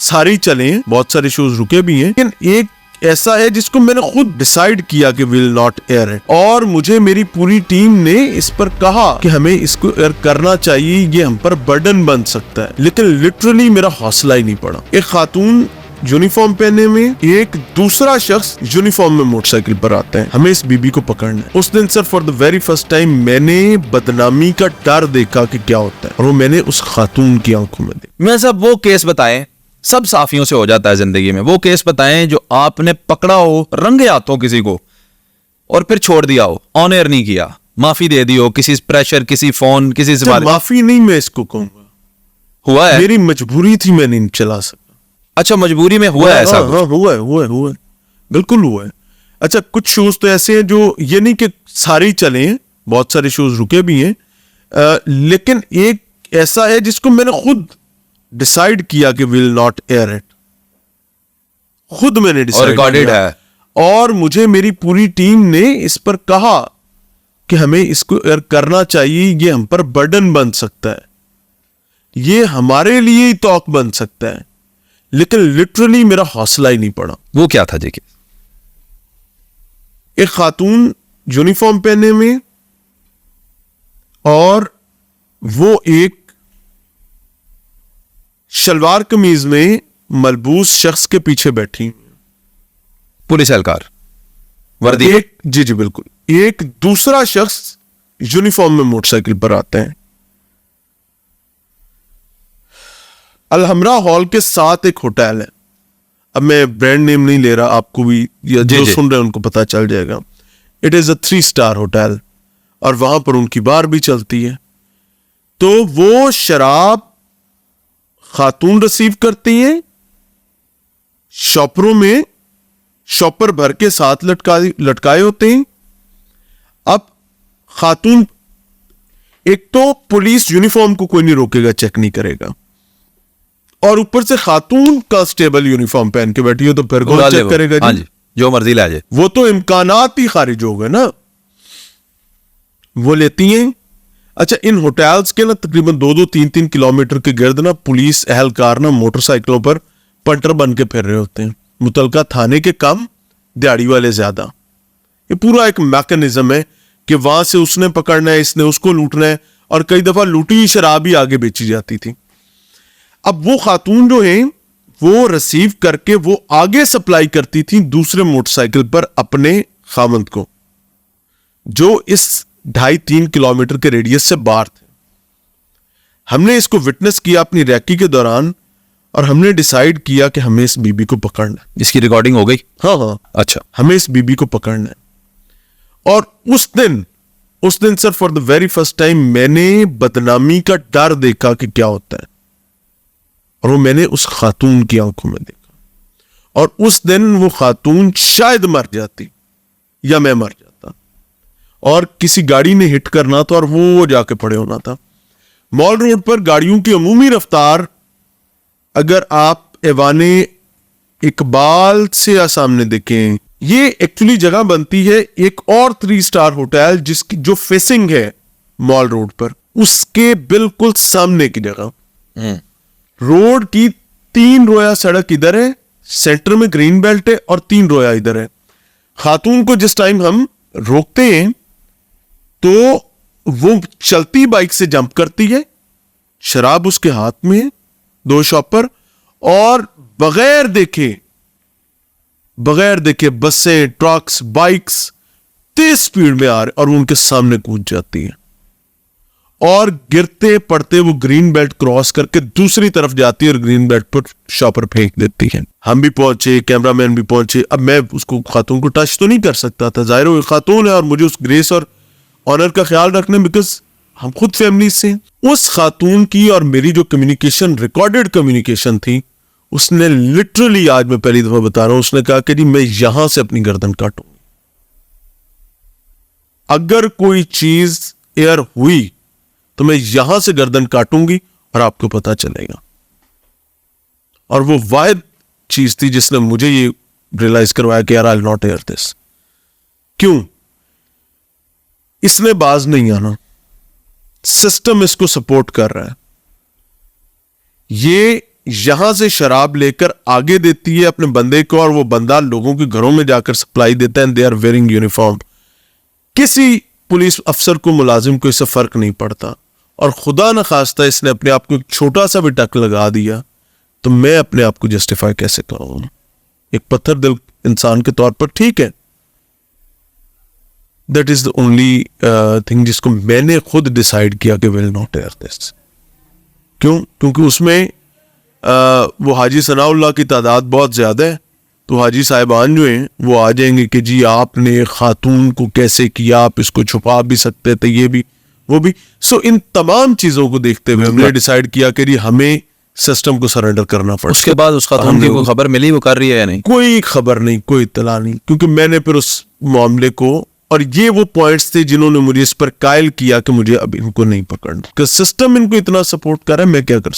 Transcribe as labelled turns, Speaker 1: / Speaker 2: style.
Speaker 1: सारे ही चले हैं, बहुत सारे शोज रुके भी हैं, लेकिन एक ऐसा है जिसको मैंने खुद डिसाइड किया कि विल नॉट एयर इट, और मुझे मेरी पूरी टीम ने इस पर कहा कि हमें इसको एयर करना चाहिए, ये हम पर बर्डन बन सकता है, लेकिन लिटरली मेरा हौसला ही नहीं पड़ा। एक खातून यूनिफॉर्म पहने में, एक दूसरा शख्स यूनिफॉर्म में मोटरसाइकिल पर आता है, हमें इस बीबी को पकड़ना है। उस दिन sir for the very first time मैंने बदनामी का डर देखा कि क्या होता है, और वो मैंने उस खातून की आंखों में देखा।
Speaker 2: मैं सब वो केस बताएं, सब साफियों से हो जाता है जिंदगी में, वो केस बताएं जो आपने पकड़ा हो रंगे हाथों किसी को और फिर छोड़ दिया हो, ऑन एयर नहीं किया, माफी दे दी हो, किसी प्रेशर, किसी फोन, किसी से
Speaker 1: माफी नहीं मैं इसको कहूंगा,
Speaker 2: हुआ है,
Speaker 1: मेरी मजबूरी थी, मैं नहीं चला सका।
Speaker 2: अच्छा, मजबूरी में हुआ है ऐसा?
Speaker 1: हाँ, हुआ है, बिल्कुल हुआ है। अच्छा, कुछ शोज तो ऐसे हैं जो ये नहीं कि सारे ही चले हैं, बहुत सारे शोज रुके भी हैं, लेकिन एक ऐसा है जिसको मैंने खुद डिसाइड किया कि विल नॉट एयर इट, खुद मैंने डिसाइड,
Speaker 2: और रिकॉर्डेड है,
Speaker 1: और मुझे मेरी पूरी टीम ने इस पर कहा कि हमें इसको एयर करना चाहिए, ये हम पर बर्डन बन सकता है, ये हमारे लिए ही तौक बन सकता है, लेकिन लिटरली मेरा हौसला ही नहीं पड़ा।
Speaker 2: वो क्या था जी?
Speaker 1: एक खातून यूनिफॉर्म पहने में, और वो एक शलवार कमीज में मलबूस शख्स के पीछे बैठी,
Speaker 2: पुलिस एहलकार वर्दी,
Speaker 1: जी बिल्कुल, एक दूसरा शख्स यूनिफॉर्म में मोटरसाइकिल पर आता है। अलहमरा हॉल के साथ एक होटल है, अब मैं ब्रांड नेम नहीं ले रहा, आपको भी या जो सुन रहे हैं उनको पता चल जाएगा। It is a 3 star hotel, और वहां पर उनकी बार भी चलती है। तो वो शराब खातून रिसीव करती हैं, शॉपरों में शॉपर भर के साथ लटकाए होते हैं। अब खातून, एक तो पुलिस यूनिफॉर्म को कोई नहीं रोकेगा, चेक नहीं करेगा, और ऊपर से खातून कांस्टेबल यूनिफॉर्म पहन के बैठी हो तो फिर कौन चेक करेगा जी?
Speaker 2: हाँ जी, जो मर्जी ला जाए,
Speaker 1: वो तो इम्कानात ही खारिज हो गए ना, वो लेती हैं। अच्छा, इन होटल्स के ना तकरीबन 2-2, 3-3 किलोमीटर के गिर्द ना पुलिस एहलकार ना मोटरसाइकिलों पर पंटर बन के फिर रहे होते हैं, मुतलका थाने के कम, दिहाड़ी वाले ज्यादा। ये पूरा एक मैकेनिज्म है कि वहां से उसने पकड़ना है, इसने उसको लूटना है, और कई दफा लूटी शराब ही आगे बेची जाती थी। अब वो खातून जो है वो रिसीव करके वो आगे सप्लाई करती थी दूसरे मोटरसाइकिल पर अपने खामंद को, जो इस 2.5-3 किलोमीटर के रेडियस से बाहर थे। हमने इसको विटनेस किया अपनी रैकी के दौरान, और हमने डिसाइड किया कि हमें इस बीबी को पकड़ना है।
Speaker 2: इसकी रिकॉर्डिंग हो गई?
Speaker 1: हाँ,
Speaker 2: अच्छा,
Speaker 1: हमें इस बीबी को पकड़ना है। और उस दिन sir for the very first time मैंने बदनामी का डर देखा कि क्या होता है, और वो मैंने उस खातून की आंखों में देखा। और उस दिन वो खातून शायद मर जाती या मैं मर जाता, और किसी गाड़ी ने हिट करना था और वो जाके पड़े होना था। मॉल रोड पर गाड़ियों की अमूमी रफ्तार, अगर आप एवाने इकबाल से सामने देखें, ये एक्चुअली जगह बनती है एक और 3 स्टार होटल जिसकी जो फेसिंग है मॉल रोड पर, उसके बिल्कुल सामने की जगह। रोड की 3 रोया सड़क इधर है, सेंटर में ग्रीन बेल्ट है, और 3 रोया इधर है। खातून को जिस टाइम हम रोकते हैं तो वो चलती बाइक से जंप करती है, शराब उसके हाथ में है, 2 शॉपर, और बगैर देखे बसें, ट्रक्स, बाइक्स तेज स्पीड में आ रहे, और वो उनके सामने कूद जाती है, और गिरते पड़ते वो ग्रीन बेल्ट क्रॉस करके दूसरी तरफ जाती है और ग्रीन बेल्ट पर शॉपर फेंक देती है। हम भी पहुंचे, कैमरामैन भी पहुंचे। अब मैं उसको खातून को टच तो नहीं कर सकता था, जाहिर है खातून है, और मुझे उस ग्रेस और ऑनर का ख्याल रखना, बिकॉज हम खुद फैमिली से। उस खातून की और मेरी जो कम्युनिकेशन, रिकॉर्डेड कम्युनिकेशन थी, उसने लिटरली, आज मैं पहली दफा बता रहा हूं, उसने कहा कि जी मैं यहां से अपनी गर्दन काटूंगी, अगर कोई चीज एयर हुई तो मैं यहां से गर्दन काटूंगी और आपको पता चलेगा। और वो वाहिद चीज थी जिसने मुझे ये रियलाइज करवाया कि यार I will not air this. क्यों? इसने बाज नहीं आना, सिस्टम इसको सपोर्ट कर रहा है। यहां से शराब लेकर आगे देती है अपने बंदे को, और वो बंदा लोगों के घरों में जाकर सप्लाई देता है, and they are wearing uniform. किसी पुलिस अफसर को, मुलाजिम को इससे फर्क नहीं पड़ता, और खुदा न खास्ता इसने अपने आप को एक छोटा सा भी टक लगा दिया, तो मैं अपने आप को जस्टिफाई कैसे करूं? एक पत्थर दिल इंसान के तौर पर ठीक है, that is the only thing जिसको मैंने खुद डिसाइड किया कि विल नॉट एयर दिस। क्यों? क्योंकि उसमें वो हाजी सनाउल्लाह की तादाद बहुत ज्यादा है, तो हाजी साहिबान जो हैं वो आ जाएंगे कि जी आपने खातून को कैसे किया, आप इसको छुपा भी सकते थे, ये भी वो भी। सो इन तमाम चीजों को देखते हुए हमने डिसाइड किया कि जी हमें सिस्टम को सरेंडर करना पड़ेगा।
Speaker 2: उसके बाद उस खातून की कोई खबर मिली, वो कर रही है या नहीं?
Speaker 1: कोई खबर नहीं, कोई इत्तला नहीं, क्योंकि मैंने फिर उस मामले को, और ये वो पॉइंट्स थे जिन्होंने मुझे इस पर कायल किया कि मुझे अब इनको नहीं पकड़ना, कि सिस्टम इनको इतना सपोर्ट कर रहा है, मैं क्या कर सकता हूं।